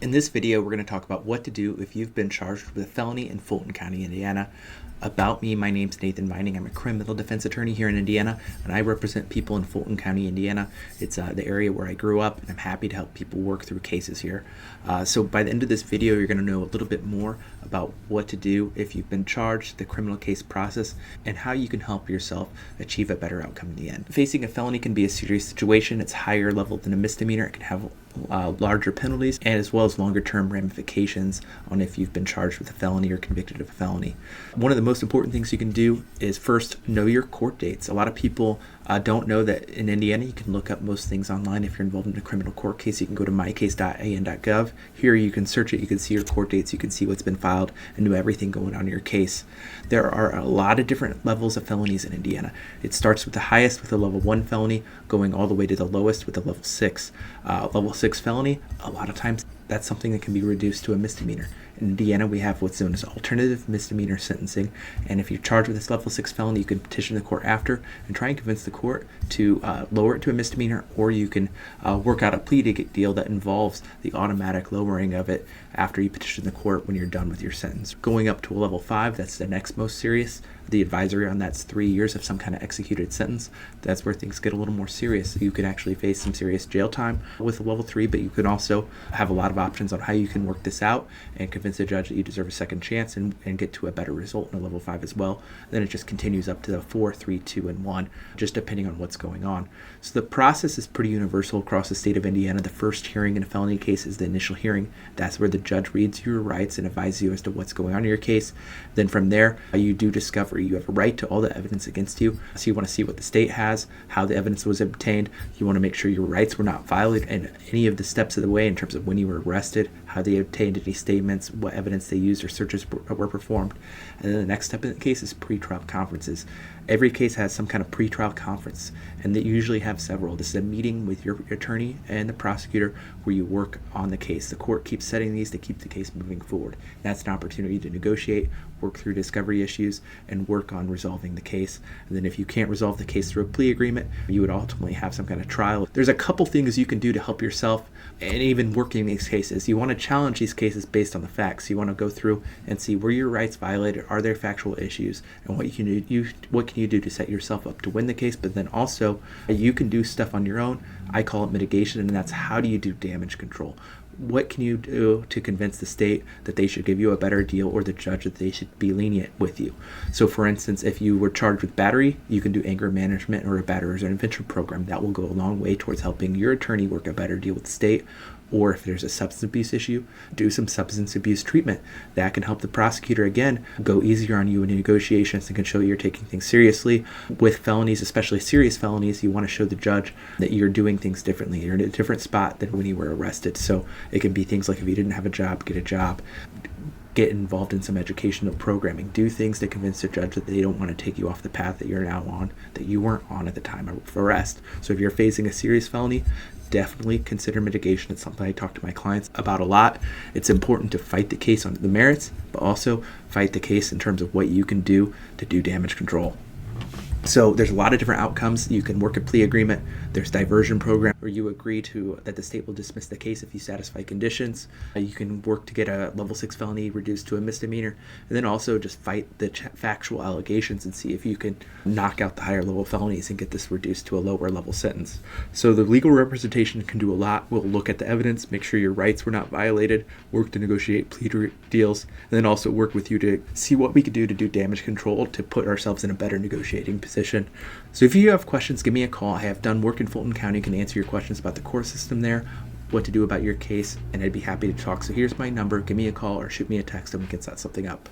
In this video, we're going to talk about what to do if you've been charged with a felony in Fulton County, Indiana. About me, my name's Nathan Vining. I'm a criminal defense attorney here in Indiana, and I represent people in Fulton County, Indiana. It's the area where I grew up, and I'm happy to help people work through cases here. So by the end of this video, you're going to know a little bit more about what to do if you've been charged, the criminal case process, and how you can help yourself achieve a better outcome in the end. Facing a felony can be a serious situation. It's higher level than a misdemeanor. It can have larger penalties, and as well as longer term ramifications on if you've been charged with a felony or convicted of a felony. One of the most important things you can do is first know your court dates. A lot of people don't know that in Indiana you can look up most things online. If you're involved in a criminal court case, you can go to mycase.in.gov. Here you can search it, you can see your court dates, you can see what's been filed, and know everything going on in your case. There are a lot of different levels of felonies in Indiana. It starts with the highest with a level 1 felony, going all the way to the lowest with a level 6. Level 6 felony, a lot of times that's something that can be reduced to a misdemeanor. In Indiana, we have what's known as alternative misdemeanor sentencing, and if you're charged with this level 6 felony, you can petition the court after and try and convince the court to lower it to a misdemeanor, or you can work out a plea deal that involves the automatic lowering of it after you petition the court when you're done with your sentence. Going up to a level 5, that's the next most serious. The advisory on that's 3 years of some kind of executed sentence. That's where things get a little more serious. You could actually face some serious jail time with a level 3, but you can also have a lot of options on how you can work this out and convince the judge that you deserve a second chance and get to a better result in a level 5 as well. Then it just continues up to the 4, 3, 2, and 1, just depending on what's going on. So the process is pretty universal across the state of Indiana. The first hearing in a felony case is the initial hearing. That's where the judge reads your rights and advises you as to what's going on in your case. Then from there, you do discovery. You have a right to all the evidence against you. So you want to see what the state has, how the evidence was obtained. You want to make sure your rights were not violated in any of the steps of the way in terms of when you were arrested, how they obtained any statements, what evidence they used or searches were performed. And then the next step in the case is pretrial conferences. Every case has some kind of pretrial conference, and they usually have several. This is a meeting with your attorney and the prosecutor where you work on the case. The court keeps setting these to keep the case moving forward. That's an opportunity to negotiate, work through discovery issues, and work on resolving the case. And then if you can't resolve the case through a plea agreement, you would ultimately have some kind of trial. There's a couple things you can do to help yourself and even working these cases. You want to challenge these cases based on the facts. You want to go through and see were your rights violated, are there factual issues, and what can you do to set yourself up to win the case. But then also you can do stuff on your own. I call it mitigation, and that's how do you do damage control. What can you do to convince the state that they should give you a better deal, or the judge that they should be lenient with you? So for instance, if you were charged with battery, you can do anger management or a batterer's intervention program. That will go a long way towards helping your attorney work a better deal with the state. Or if there's a substance abuse issue, do some substance abuse treatment. That can help the prosecutor, again, go easier on you in negotiations and can show you're taking things seriously. With felonies, especially serious felonies, you want to show the judge that you're doing things differently. You're in a different spot than when you were arrested. So it can be things like if you didn't have a job, get a job. Get involved in some educational programming. Do things to convince the judge that they don't want to take you off the path that you're now on, that you weren't on at the time of arrest. So if you're facing a serious felony, definitely consider mitigation. It's something I talk to my clients about a lot. It's important to fight the case on the merits, but also fight the case in terms of what you can do to do damage control. So there's a lot of different outcomes. You can work a plea agreement. There's diversion program where you agree to that the state will dismiss the case if you satisfy conditions. You can work to get a level 6 felony reduced to a misdemeanor, and then also just fight the factual allegations and see if you can knock out the higher level felonies and get this reduced to a lower level sentence. So the legal representation can do a lot. We'll look at the evidence, make sure your rights were not violated, work to negotiate plea deals, and then also work with you to see what we could do to do damage control to put ourselves in a better negotiating position. So if you have questions, give me a call. I have done work in Fulton County, can answer your questions about the court system there, what to do about your case, and I'd be happy to talk. So here's my number. Give me a call or shoot me a text and we can set something up.